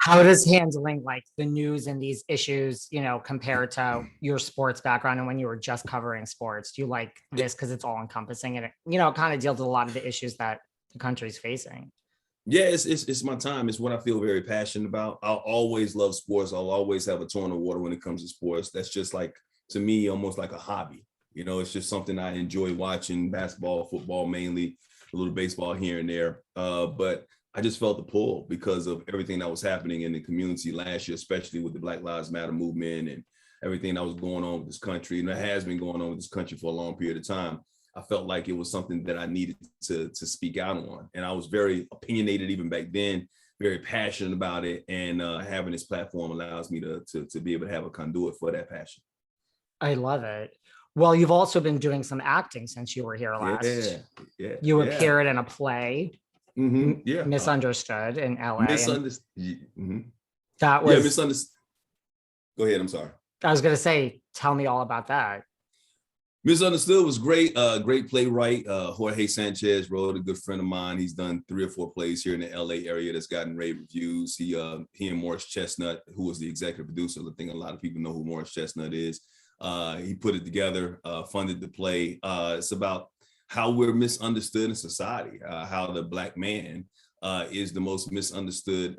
How does handling like the news and these issues, compare to your sports background and when you were just covering sports? Do you like this because it's all encompassing and it kind of deals with a lot of the issues that the country's facing? Yeah, it's my time. It's what I feel very passionate about. I'll always love sports. I'll always have a toe in the water when it comes to sports. That's just like, to me, almost like a hobby. It's just something I enjoy watching: basketball, football, mainly a little baseball here and there. But I just felt the pull because of everything that was happening in the community last year, especially with the Black Lives Matter movement and everything that was going on with this country, and that has been going on with this country for a long period of time. I felt like it was something that I needed to speak out on. And I was very opinionated even back then, very passionate about it. And having this platform allows me to be able to have a conduit for that passion. I love it. Well, you've also been doing some acting since you were here last. Yeah. You appeared in a play, Yeah. Misunderstood in LA. Misunderstood. That was misunderstood. Go ahead. I'm sorry. I was going to say, tell me all about that. Misunderstood was great. Great playwright. Jorge Sanchez wrote, a good friend of mine. He's done 3 or 4 plays here in the LA area that's gotten rave reviews. He and Morris Chestnut, who was the executive producer, I think a lot of people know who Morris Chestnut is. He put it together, funded the play. It's about how we're misunderstood in society, how the Black man is the most misunderstood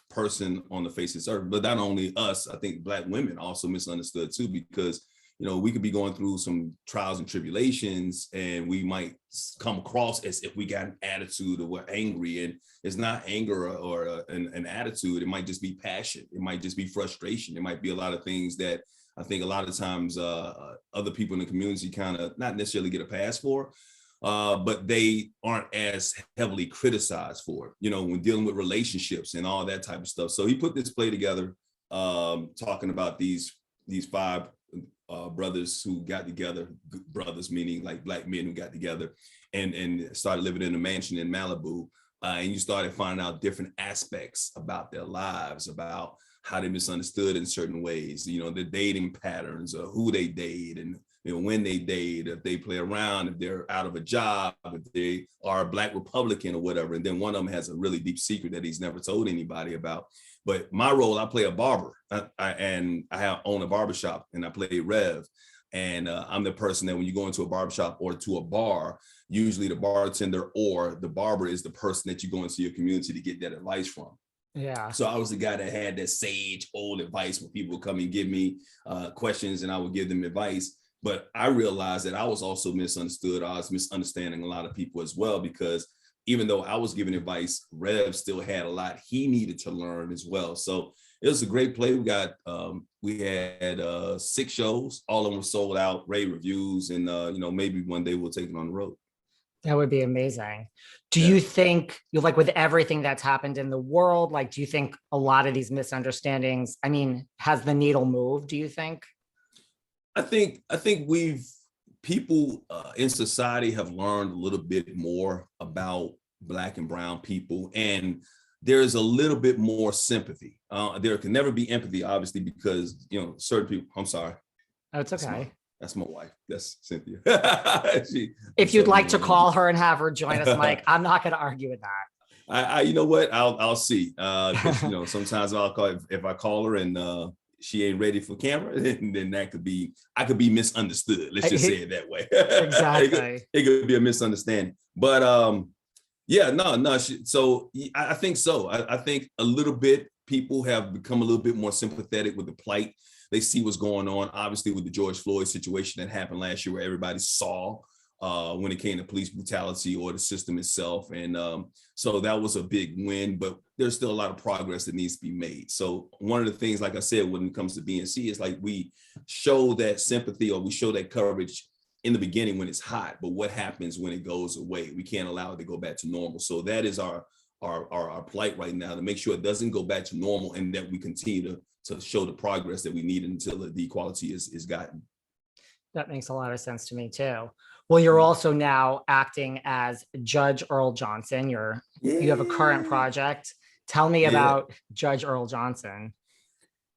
person on the face of this earth. But not only us, I think Black women also misunderstood too, because we could be going through some trials and tribulations and we might come across as if we got an attitude or we're angry, and it's not anger or an attitude. It might just be passion. It might just be frustration. It might be a lot of things that I think a lot of times other people in the community kind of not necessarily get a pass for, but they aren't as heavily criticized for it, when dealing with relationships and all that type of stuff. So he put this play together talking about these 5 brothers who got together, brothers meaning like Black men who got together and started living in a mansion in Malibu. And you started finding out different aspects about their lives, about how they misunderstood in certain ways, the dating patterns, who they date, and when they date, if they play around, if they're out of a job, if they are a Black Republican or whatever. And then one of them has a really deep secret that he's never told anybody about. But my role, I play a barber, and I own a barbershop, and I play Rev. And I'm the person that when you go into a barbershop or to a bar, usually the bartender or the barber is the person that you go into your community to get that advice from. Yeah. So I was the guy that had that sage old advice when people would come and give me questions and I would give them advice. But I realized that I was also misunderstood. I was misunderstanding a lot of people as well, because even though I was giving advice, Rev still had a lot he needed to learn as well. So it was a great play. We had 6 shows, all of them were sold out, rave reviews, and maybe one day we'll take it on the road. That would be amazing. Do you think like with everything that's happened in the world, like, do you think a lot of these misunderstandings, has the needle moved, do you think? I think people in society have learned a little bit more about Black and brown people, and there's a little bit more sympathy. There can never be empathy, obviously, because certain people. I'm sorry. Oh, it's okay. That's my wife. That's Cynthia. If you'd like to call her and have her join us, Mike, I'm not going to argue with that. You know what? I'll see. Sometimes I'll call if I call her and she ain't ready for camera, then I could be misunderstood. Let's just say it that way. Exactly. it could be a misunderstanding. But so I think so. I think a little bit people have become a little bit more sympathetic with the plight. They see what's going on, obviously, with the George Floyd situation that happened last year, where everybody saw when it came to police brutality or the system itself. And so that was a big win, but there's still a lot of progress that needs to be made. So one of the things, like I said, when it comes to BNC, is like we show that sympathy or we show that courage in the beginning when it's hot, but what happens when it goes away? We can't allow it to go back to normal. So that is our plight right now, to make sure it doesn't go back to normal and that we continue to show the progress that we need until the equality is gotten. That makes a lot of sense to me too. Well, you're also now acting as Judge Earl Johnson. You have a current project. Tell me about Judge Earl Johnson.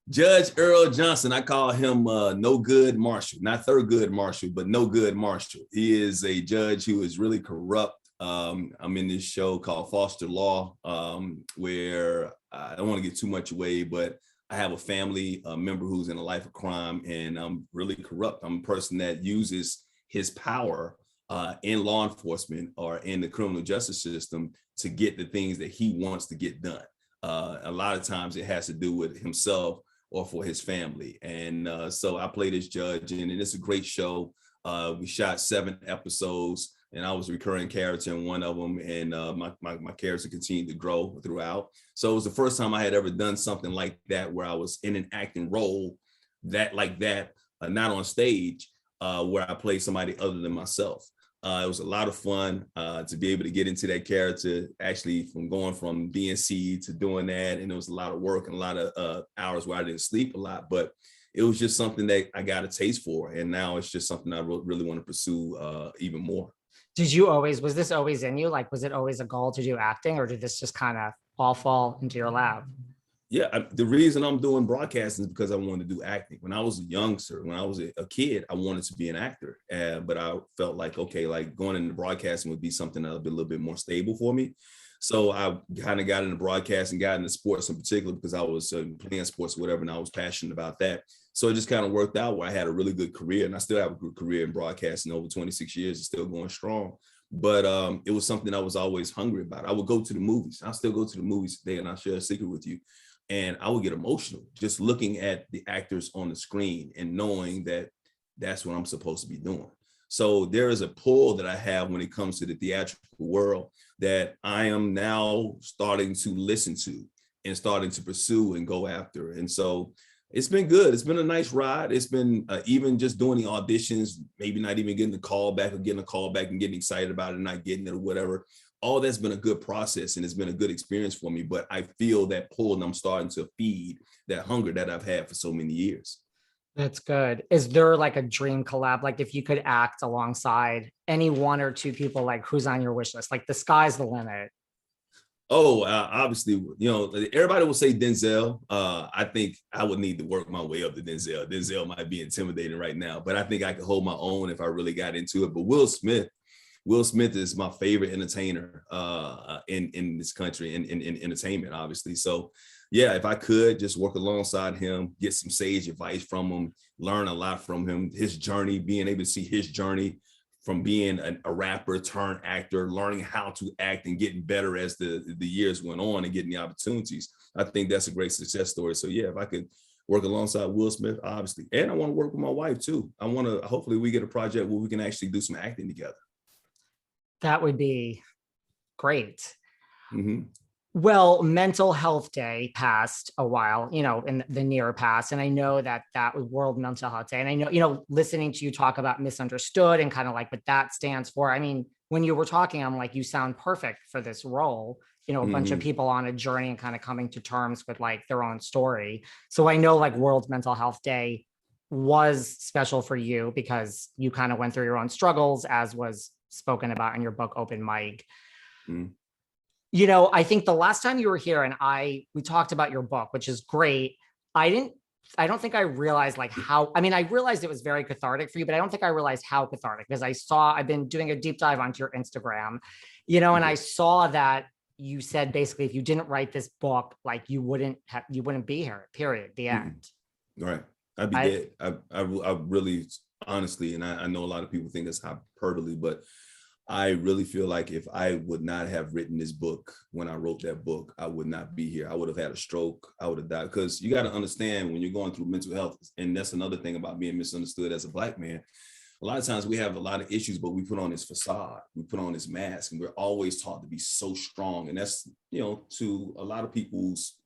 Judge Earl Johnson, I call him no good Marshall, not Thurgood Marshall, but no good Marshall. He is a judge who is really corrupt. I'm in this show called Foster Law, where I don't want to get too much away, but I have a family member who's in a life of crime, and I'm really corrupt. I'm a person that uses his power in law enforcement or in the criminal justice system to get the things that he wants to get done. A lot of times it has to do with himself or for his family. And so I play this judge, and it's a great show. We shot 7 episodes, and I was a recurring character in one of them, and my character continued to grow throughout. So it was the first time I had ever done something like that, where I was in an acting role not on stage, where I played somebody other than myself. It was a lot of fun to be able to get into that character, actually from going from DNC to doing that. And it was a lot of work and a lot of hours where I didn't sleep a lot, but it was just something that I got a taste for. And now it's just something I really want to pursue even more. Was this always in you? Like, was it always a goal to do acting, or did this just kind of all fall into your lap? Yeah, the reason I'm doing broadcasting is because I wanted to do acting. When I was a youngster, when I was a kid, I wanted to be an actor. But I felt like, okay, like going into broadcasting would be something that would be a little bit more stable for me. So I kind of got into broadcasting, got into sports in particular, because I was playing sports or whatever, and I was passionate about that. So it just kind of worked out where I had a really good career, and I still have a good career in broadcasting. Over 26 years, it's still going strong. But it was something I was always hungry about. I would go to the movies. I still go to the movies today, and I'll share a secret with you. And I would get emotional just looking at the actors on the screen and knowing that that's what I'm supposed to be doing. So there is a pull that I have when it comes to the theatrical world that I am now starting to listen to and starting to pursue and go after. And so it's been good. It's been a nice ride. It's been even just doing the auditions, maybe not even getting the call back or getting a call back and getting excited about it and not getting it or whatever. All that's been a good process, and it's been a good experience for me, but I feel that pull, and I'm starting to feed that hunger that I've had for so many years. That's good. Is there like a dream collab? Like, if you could act alongside any one or two people, like who's on your wish list? Like, the sky's the limit. Oh, obviously, everybody will say Denzel. I think I would need to work my way up to Denzel. Denzel might be intimidating right now, but I think I could hold my own if I really got into it. But Will Smith is my favorite entertainer in this country, in entertainment, obviously. So yeah, if I could just work alongside him, get some sage advice from him, learn a lot from him, his journey, being able to see his journey from being a rapper turned actor, learning how to act and getting better as the years went on and getting the opportunities. I think that's a great success story. So yeah, if I could work alongside Will Smith, obviously. And I want to work with my wife too. I want to, hopefully we get a project where we can actually do some acting together. That would be great. Mm-hmm. Well, Mental Health Day passed a while, in the near past. And I know that was World Mental Health Day. And I know, listening to you talk about misunderstood and kind of like what that stands for. I mean, when you were talking, I'm like, you sound perfect for this role. A bunch of people on a journey and kind of coming to terms with like their own story. So I know like World Mental Health Day was special for you because you kind of went through your own struggles, as was spoken about in your book, Open Mic. Mm. I think the last time you were here and we talked about your book, which is great. I don't think I realized I realized it was very cathartic for you, but I don't think I realized how cathartic, because I've been doing a deep dive onto your Instagram, and I saw that you said basically, if you didn't write this book, like you wouldn't be here, period, the end. Right. I'd be dead. I really, honestly, and I know a lot of people think that's hyperbole, but I really feel like if I would not have written this book when I wrote that book, I would not be here. I would have had a stroke. I would have died. Because you got to understand, when you're going through mental health, and that's another thing about being misunderstood as a Black man, a lot of times we have a lot of issues, but we put on this facade, we put on this mask, and we're always taught to be so strong. And that's, to a lot of people's,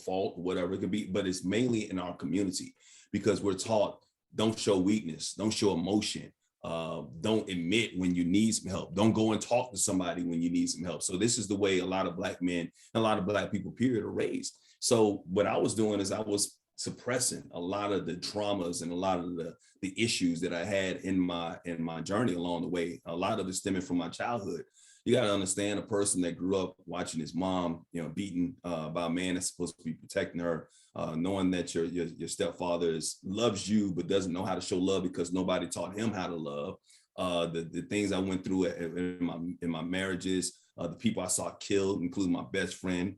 fault, whatever it could be, but it's mainly in our community, because we're taught, don't show weakness, don't show emotion. Don't admit when you need some help. Don't go and talk to somebody when you need some help. So this is the way a lot of Black men and a lot of Black people, period, are raised. So what I was doing is I was suppressing a lot of the traumas and a lot of the issues that I had in my journey along the way. A lot of it stemming from my childhood. You got to understand, a person that grew up watching his mom, beaten by a man that's supposed to be protecting her, knowing that your stepfather loves you but doesn't know how to show love because nobody taught him how to love. the things I went through in my marriages, the people I saw killed, including my best friend,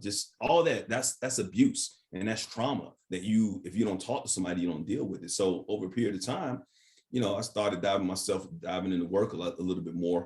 just all that. That's abuse, and that's trauma that if you don't talk to somebody, you don't deal with it. So over a period of time, I started diving into work a little bit more.